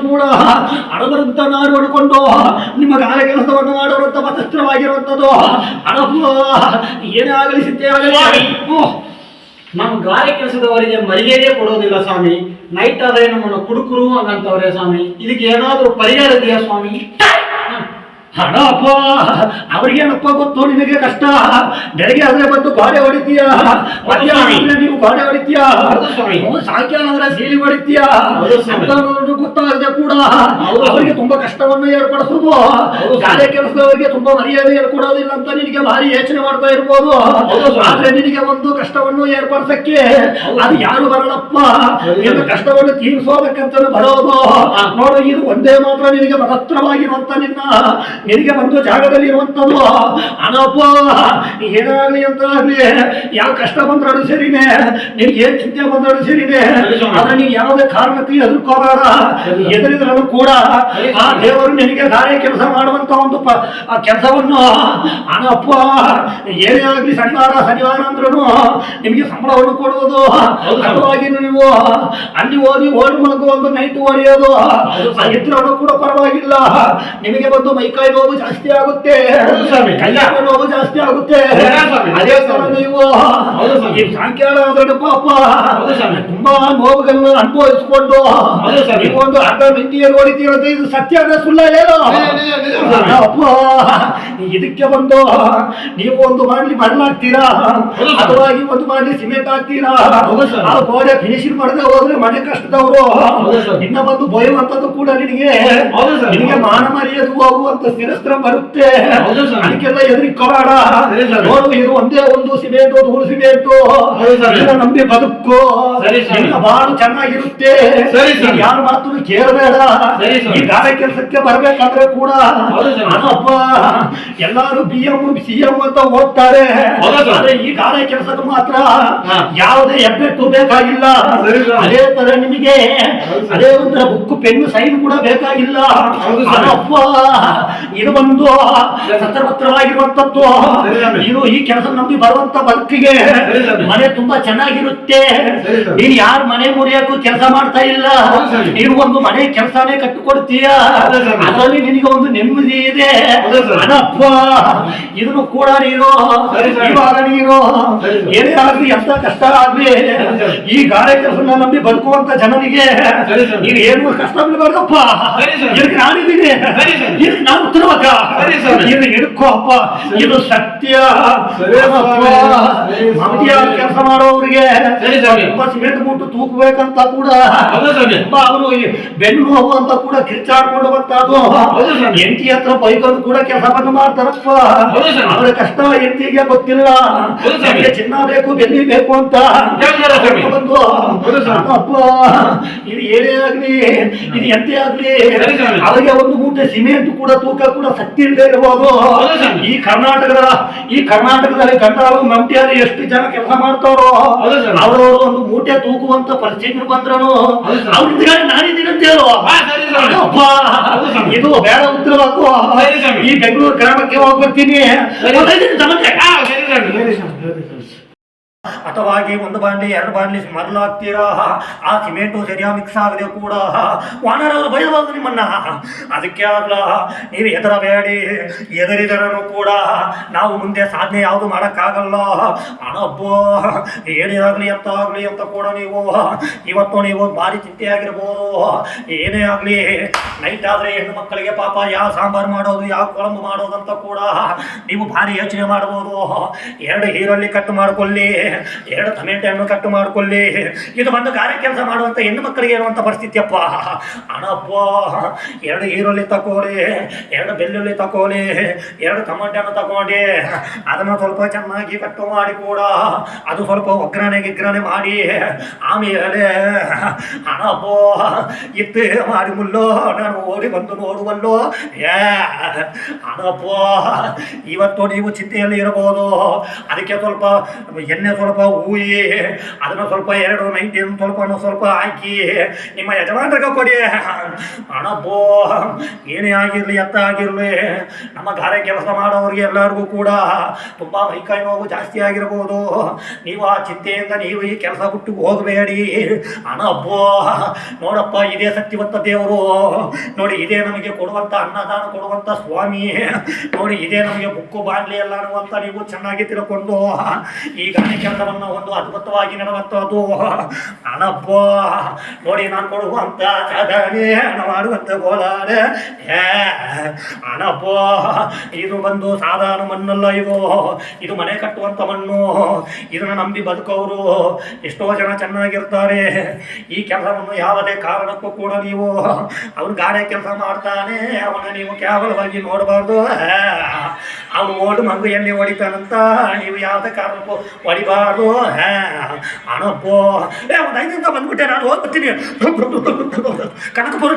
ಕೂಡ ಹಣಬರಂತ ನಾಡು ಹೊಡ್ಕೊಂಡು ನಿಮ್ಮ ಗಾಯ ಕೆಲಸವನ್ನು ಮಾಡುವಂತ ಮತಸ್ತ್ರವಾಗಿರುವಂಥದ್ದು ಹಣಪ್ಪ ಏನೇ ಆಗಲಿ ಸಿದ್ಧೇ ಆಗಲಿ. ನಮ್ಮ ಗಾರೆ ಕೆಲಸದವರಿಗೆ ಮರ್ಯಾದೆ ಕೊಡೋದಿಲ್ಲ ಸ್ವಾಮಿ. ನೈಟ್ ಆದ್ರೆ ನಮ್ಮನ್ನು ಕುಡುಕರು ಅನ್ನಂತವ್ರೆ ಸ್ವಾಮಿ. ಇದಕ್ಕೆ ಏನಾದ್ರೂ ಪರಿಹಾರ ಇದೆಯಾ ಸ್ವಾಮಿ? ಹಣಪ್ಪ ಅವ್ರಿಗೇನಪ್ಪ ಗೊತ್ತು, ನಿನಗೆ ಕಷ್ಟ. ಬೆಳಗ್ಗೆ ಆದ್ರೆ ಬಂದು ಗಾಡೆ ಹೊಡಿತೀಯ, ಮಧ್ಯಾಹ್ನ ನೀವು ಗಾಡೆ ಹೊಡಿತೀಯ, ಸಾಯಂಕಾಲ ಆದ್ರೆ ಸೀಲಿ ಹೊಡಿತೀಯ ಅಂತ ಗೊತ್ತಾಗದೆ ಕೂಡ ಅವರಿಗೆ ತುಂಬಾ ಕಷ್ಟವನ್ನು ಏರ್ಪಡಿಸೋದು. ಗಾಡೆ ಕೆಲಸದವರಿಗೆ ತುಂಬಾ ಮರ್ಯಾದೆ ಕೊಡೋದಿಲ್ಲ ಅಂತ ನಿನಗೆ ಭಾರಿ ಯೋಚನೆ ಮಾಡ್ತಾ ಇರ್ಬೋದು. ಆದ್ರೆ ನಿನಗೆ ಒಂದು ಕಷ್ಟವನ್ನು ಏರ್ಪಡಿಸಕ್ಕೆ ಅದು ಯಾರು ಬರಲಪ್ಪ, ನಿನ್ನ ಕಷ್ಟವನ್ನು ತೀರಿಸೋದಕ್ಕಂತ ಬರೋದು. ನೋಡು, ಇದು ಒಂದೇ ಮಾತ್ರ ನಿನಗೆ ಮಹತ್ತರವಾಗಿರುವಂತ ನಿನಗೆ ಒಂದು ಜಾಗದಲ್ಲಿ ಇರುವಂತದ್ದು. ಹಣಪ್ಪ ಏನಾಗ್ಲಿ ಅಂತ ಆಗ್ಲಿ, ಯಾವ ಕಷ್ಟ ಬಂದ್ರೂ ಸರಿನೇ, ನಿನ್ಗೆ ಏನ್ ಚಿಂತೆ ಬಂದ್ರೂ ಸರಿನೇ, ಆದ್ರೆ ನೀವು ಯಾವುದೇ ಕಾರಣಕ್ಕೆ ಎದುರ್ಕೋಬೇಡ. ಎದುರಿದ್ರೂ ಕೂಡ ಆ ದೇವರು ನಿನಗೆ ಗಾರೆ ಕೆಲಸ ಮಾಡುವಂತ ಒಂದು ಕೆಲಸವನ್ನು ಹಣಪ್ಪ ಏನೇ ಆಗ್ಲಿ ಶನಿವಾರ ಅಂದ್ರೂ ನಿಮಗೆ ಸಂಬಳವನ್ನು ಕೊಡುವುದು. ಅದವಾಗಿ ನೀವು ಅಲ್ಲಿ ಓಡಿ ಮಲಗು, ಒಂದು ನೈಟ್ ಹೊಡೆಯೋದು ಇದ್ರೂ ಕೂಡ ಪರವಾಗಿಲ್ಲ. ನಿಮಗೆ ಬಂದು ಮೈಕೈ ನೋವು ಜಾಸ್ತಿ ಆಗುತ್ತೆ, ಕೈಯಾಗ ನೋವು ಜಾಸ್ತಿ ಆಗುತ್ತೆ. ಅದೇ ತರ ನೀವು ಈ ಸಾಯಂಕಾಲ ಆದ್ರೆ ಪಾಪ ತುಂಬಾ ನೋವುಗಳನ್ನು ಅನುಭವಿಸಿಕೊಂಡು ನೀವು ಒಂದು ಅರ್ಧ ಮಿಂಟಿಯನ್ನು ಹೊಡಿತೀರಂತೆ. ಇದು ಸತ್ಯದ ಸುಳ್ಳ ಏನು? ಅಪ್ಪ ಇದಕ್ಕೆ ಬಂದು ನೀವು ಒಂದು ಮಾಡ್ಲಿ ಮಣ್ಣಾಗ್ತೀರಾ, ಅಥವಾ ಒಂದು ಮಾಡ್ಲಿ ಸಿಮೆಂಟ್ ಹಾಕ್ತೀರಾ, ಆ ಗೋಡೆ ಫಿನಿಶಿಂಗ್ ಮಾಡದೆ ಹೋದ್ರೆ ಮನೆ ಕಷ್ಟದವರು ನಿನ್ನ ಬಂದು ಬೊಯ್ಯುವಂತದ್ದು ಕೂಡ ನಿನಗೆ ಮಾನ ಮರ್ಯಾದೆ ಹೋಗುವಂತ ಸ್ಥಿರಸ್ತ್ರ ಬರುತ್ತೆ. ಅದಕ್ಕೆಲ್ಲ ಎದುರಿಕೋಬೇಡ. ನೋಡು, ಇದು ಒಂದೇ ಒಂದು ಸಿಮೆಂಟ್, ಧೂಳು ಸಿಮೆಂಟ್ ನಂಬಿ ಬದುಕು, ಬಾಳು ಚೆನ್ನಾಗಿರುತ್ತೆ. ಯಾರು ಮಾತು ಕೇಳಬೇಡ. ಈ ಗಾರೆ ಕೆಲಸಕ್ಕೆ ಬರ್ಬೇಕಾದ್ರೆ ಕೂಡ ಅಪ್ಪ ಎಲ್ಲಾರು BM CM ಅಂತ ಓದ್ತಾರೆ, ಆದ್ರೆ ಈ ಗಾರೆ ಕೆಲಸಕ್ಕೆ ಮಾತ್ರ ಯಾವುದೇ ಎಬ್ಬೆಟ್ಟು ಬೇಕಾಗಿಲ್ಲ. ಅದೇ ತರ ನಿಮಗೆ ಅದೇ ಒಂದು ಬುಕ್ ಪೆನ್ನು ಸೈನ್ ಕೂಡ ಬೇಕಾಗಿಲ್ಲ. ಅಪ್ಪ ಇದು ಒಂದು ಸತರ್ಪತ್ರವಾಗಿರುವಂತದ್ದು. ಇದು ಈ ಕೆಲಸ ನಂಬಿ ಬರುವಂತ ಬದುಕಿಗೆ ಮನೆ ತುಂಬಾ ಚೆನ್ನಾಗಿರುತ್ತೆ. ನೀನು ಯಾರು ಮನೆ ಮುರಿಯಕ್ಕೂ ಕೆಲಸ ಮಾಡ್ತಾ ಇಲ್ಲ, ನೀನು ಒಂದು ಮನೆ ಕೆಲಸನೇ ಕಟ್ಟಿಕೊಡ್ತೀಯ, ಅದರಲ್ಲಿ ನಿನಗೆ ಒಂದು ನೆಮ್ಮದಿ ಇದೆ. ಅನಪ್ಪ ಇದನ್ನು ಕೂಡ ನೀನು ಇವಾಗ ನೀನು ಏನೇ ಆಗ್ಲಿ, ಎಂತ ಕಷ್ಟ ಆಗ್ಲಿ, ಈ ಗಾರೆ ಕೆಲಸ ನಂಬಿ ಬದುಕುವಂತ ಜನರಿಗೆ ನೀನು ಏನು ಕಷ್ಟ ಬೀಳ್ಬಾರ್ದಪ್ಪ. ಇದಕ್ಕೆ ನಾನಿದ್ದೀನಿ, ಇದಕ್ಕೆ ನಾನು ಉತ್ತರವಾಗ ಇದು ಹಿಡ್ಕೋ ಅಪ್ಪ. ಇದು ಸತ್ಯ. ಕೆಲಸ ಮಾಡೋರಿಗೆ ಸಿಮೆಂಟ್ ಮುಟ್ಟು ತೂಕಬೇಕಂತ ಕೂಡ ಅವರು ಬೆನ್ನು ನೋವು ಅಂತ ಕೂಡ ಕಿರ್ಚಾಡ್ಕೊಂಡು ಬರ್ತದು. ಎಂಟಿ ಹತ್ರ ಬೈಕೊಂಡು ಕೂಡ ಕೆಲಸವನ್ನು ಮಾಡ್ತಾರಪ್ಪ. ಅವರ ಕಷ್ಟ ಎಂಟಿಗೆ ಗೊತ್ತಿಲ್ಲ. ಚಿನ್ನ ಬೇಕು, ಬೆಳ್ಳಿ ಬೇಕು ಅಂತ ಬಂದು ಅಪ್ಪ ಇದು ಏನೇ ಆಗ್ಲಿ, ಇದು ಎಂತೆ ಆಗ್ಲಿ, ಅವರಿಗೆ ಒಂದು ಮೂಟೆ ಸಿಮೆಂಟ್ ಕೂಡ ತೂಕ ಕೂಡ ಶಕ್ತಿ ಇಲ್ಲದೆ ಇರಬಹುದು. ಈ ಕರ್ನಾಟಕದಲ್ಲಿ ಗಂಡಾರು ಮಂಡ್ಯಲ್ಲಿ ಎಷ್ಟು ಜನ ಕೆಲಸ ಮಾಡ್ತಾರೋ ಅವರು ಒಂದು ಮೂಟೆ ತೂಕುವಂತ ಪರಿಸ್ಥಿತಿ ಬಂದ್ರು ಅವ್ರಿಂದ ನಾನಿದ್ದೀನಿ ಅಂತ ಹೇಳುವ. ಇದು ಬೇಡ ಉತ್ತರವಾಗುವ. ಈ ಬೆಂಗಳೂರು ಗ್ರಾಮಕ್ಕೆ ಹೋಗ್ಬರ್ತೀನಿ. ಅಥವಾ ಒಂದು ಬಾಂಡ್ಲಿ 2 ಬಾಂಡ್ಲಿ ಮರಳು ಹಾಕ್ತೀರಾ, ಆ ಸಿಮೆಂಟು ಸರಿಯಾಗಿ ಮಿಕ್ಸ್ ಆಗದೆ ಕೂಡ ವಾನರವರು ಬಯಬಹುದು ನಿಮ್ಮನ್ನ. ಅದಕ್ಕೆ ಆಗಲ ನೀವು ಹೆದರಬೇಡಿ. ಎದರಿದರೂ ಕೂಡ ನಾವು ಮುಂದೆ ಸಾಧನೆ ಯಾವುದು ಮಾಡೋಕ್ಕಾಗಲ್ಲ. ಹಣಬ್ಬ ಏನೇ ಆಗಲಿ ಅಂತ ಕೂಡ ನೀವು ಇವತ್ತು ನೀವು ಭಾರಿ ಚಿಂತೆಯಾಗಿರ್ಬೋದು. ಏನೇ ಆಗಲಿ, ನೈಟ್ ಆದರೆ ಹೆಣ್ಣು ಮಕ್ಕಳಿಗೆ ಪಾಪ ಯಾವ ಸಾಂಬಾರು ಮಾಡೋದು, ಯಾವ ಕೊಳಂಬು ಮಾಡೋದಂತ ಕೂಡ ನೀವು ಭಾರಿ ಯೋಚನೆ ಮಾಡ್ಬೋದು. 2 ಈರುಳ್ಳಿ ಕಟ್ ಮಾಡ್ಕೊಳ್ಳಿ, 2 ಟೊಮೆಟೊ ಹಣ್ಣು ಕಟ್ಟು ಮಾಡ್ಕೊಳ್ಳಿ. ಇದು ಬಂದು ಗಾರೆ ಕೆಲಸ ಮಾಡುವಂತ ಹೆಣ್ಣು ಮಕ್ಕಳಿಗೆ ಇರುವಂತ ಪರಿಸ್ಥಿತಿಯಪ್ಪ. ಹಣಪ್ಪ 2 ಈರುಳ್ಳಿ ತಕೊಳ್ಳಿ, 2 ಬೆಳ್ಳುಳ್ಳಿ ತಕೊಳ್ಳಿ, 2 ಟೊಮೆಟೊ ಹಣ್ಣು ತಗೊಂಡು ಅದನ್ನ ಸ್ವಲ್ಪ ಚೆನ್ನಾಗಿ ಕಟ್ಟು ಮಾಡಿ ಕೂಡ ಅದು ಸ್ವಲ್ಪ ಒಗ್ಗರಣೆ ಮಾಡಿ ಆಮೇಲೆ ಹಣಪ್ಪ ಇತ್ತು ಮಾಡಿ ಮುಲ್ಲೋ ನಾನು ಓಡಿ ಬಂದು ನೋಡುವಲ್ಲೋ. ಹಣಪ್ಪ ಇವತ್ತು ನೀವು ಚಿಂತೆಯಲ್ಲಿ ಇರಬಹುದು. ಅದಕ್ಕೆ ಸ್ವಲ್ಪ ಎಣ್ಣೆ ಸ್ವಲ್ಪ ಹೂಯಿ ಅದನ್ನ ಸ್ವಲ್ಪ 2 ಸ್ವಲ್ಪ ಹಾಕಿ ನಿಮ್ಮ ಯಜಮಾನರಿಗೆ ಕೊಡಿ. ಹಣಪ್ಪೋ ಏನೇ ಆಗಿರ್ಲಿ ಎತ್ತ ಆಗಿರ್ಲಿ ನಮ್ಮ ಗಾರೆ ಕೆಲಸ ಮಾಡೋರಿಗೆ ಎಲ್ಲರಿಗೂ ಕೂಡ ತುಂಬಾ ಮೈಕೈ ನೋವು ಜಾಸ್ತಿ ಆಗಿರ್ಬೋದು. ನೀವು ಆ ಚಿಂತೆಯಿಂದ ನೀವು ಈ ಕೆಲಸ ಬಿಟ್ಟು ಹೋಗಬೇಡಿ. ಹಣಪ್ಪೋ ನೋಡಪ್ಪ, ಇದೇ ಸತ್ಯವಂತ ದೇವರು ನೋಡಿ, ಇದೇ ನಮಗೆ ಕೊಡುವಂತ ಅನ್ನದಾನ ಕೊಡುವಂತ ಸ್ವಾಮಿ ನೋಡಿ, ಇದೇ ನಮಗೆ ಬುಕ್ಕು ಬಾಗ್ಲಿ ಎಲ್ಲ ಅನ್ನುವಂತ ನೀವು ಚೆನ್ನಾಗಿ ತಿಳ್ಕೊಂಡು ಈ ಗಾನೆ ಕೆಲಸವನ್ನು ಒಂದು ಅದ್ಭುತವಾಗಿ ನಡೆಯುವಂಥದ್ದು. ಹಣಪ್ಪ ನೋಡಿ, ನಾನು ಕೊಡುವಂತ ಸಾಧನೆ ಮಾಡುವಂತ ಗೋಲಾಡೆ ಹಣಪ್ಪ, ಇದು ಬಂದು ಸಾಧಾರಣ ಮಣ್ಣಲ್ಲ, ಇದು ಮನೆ ಕಟ್ಟುವಂತ ಮಣ್ಣು. ಇದನ್ನ ನಂಬಿ ಬದುಕೋರು ಎಷ್ಟೋ ಜನ ಚೆನ್ನಾಗಿರ್ತಾರೆ. ಈ ಕೆಲಸವನ್ನು ಯಾವುದೇ ಕಾರಣಕ್ಕೂ ಕೂಡ ನೀವು ಅವನು ಗಾಡಿ ಕೆಲಸ ಮಾಡ್ತಾನೆ ಅವನ ನೀವು ಕೇವಲವಾಗಿ ನೋಡಬಾರ್ದು. ಅವನು ಓಡು ಮಂಗು ಎಣ್ಣೆ ಹೊಡಿತಾನಂತ ನೀವು ಯಾವುದೇ ಕಾರಣಕ್ಕೂ ಹೊಡಿಬಾರ್ದು. ಹಣಪ್ಪೋ ಒಂದು 5 ನಿಮಿಷ ಬಂದ್ಬಿಟ್ಟೆ, ನಾನು ಹೋಗ್ಬಿಡ್ತೀನಿ ಕನಕಪುರ.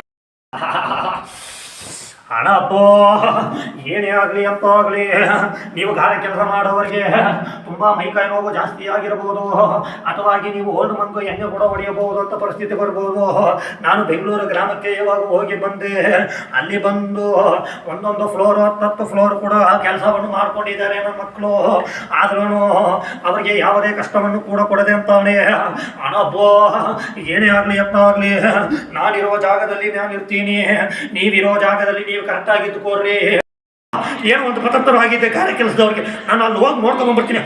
ಹಣಪ್ಪೋ ಏನೇ ಆಗಲಿ ಅಂತ ಆಗಲಿ ನೀವು ಗಾರೆ ಕೆಲಸ ಮಾಡೋವರಿಗೆ ತುಂಬ ಮೈಕೈ ನೋವು ಜಾಸ್ತಿ ಆಗಿರಬಹುದು, ಅಥವಾ ನೀವು ಓಲ್ಡ್ ಮಂಗು ಎಣ್ಣೆ ಕೂಡ ಹೊಡೆಯಬಹುದು ಅಂತ ಪರಿಸ್ಥಿತಿ ಬರ್ಬೋದು. ನಾನು ಬೆಂಗಳೂರು ಗ್ರಾಮಕ್ಕೆ ಇವಾಗ ಹೋಗಿ ಬಂದೆ. ಅಲ್ಲಿ ಬಂದು ಒಂದೊಂದು ಫ್ಲೋರ್ 10 ಫ್ಲೋರ್ ಕೂಡ ಕೆಲಸವನ್ನು ಮಾಡ್ಕೊಂಡಿದ್ದಾರೆ ನನ್ನ ಮಕ್ಕಳು. ಆದ್ರೂ ಅವರಿಗೆ ಯಾವುದೇ ಕಷ್ಟವನ್ನು ಕೂಡ ಕೊಡದೆ ಅಂತಾನೆ. ಹಣಪ್ಪೋ ಏನೇ ಆಗಲಿ ಅಂತ ಆಗಲಿ ನಾನಿರೋ ಜಾಗದಲ್ಲಿ ನಾನು ಇರ್ತೀನಿ, ನೀವಿರೋ ಜಾಗದಲ್ಲಿ ನೀವು ಕರೆಕ್ಟಾಗಿ ಇದ್ದುಕೋರ್ರಿ. ಏನೋ ಒಂದು ಪತತ್ತರವಾಗಿದೆ ಕಾರ್ಯ ಕೆಲಸದವ್ರಿಗೆ. ನಾನು ಅಲ್ಲಿ ಹೋಗಿ ನೋಡ್ಕೊಂಡ್ಬರ್ತೀನಿ.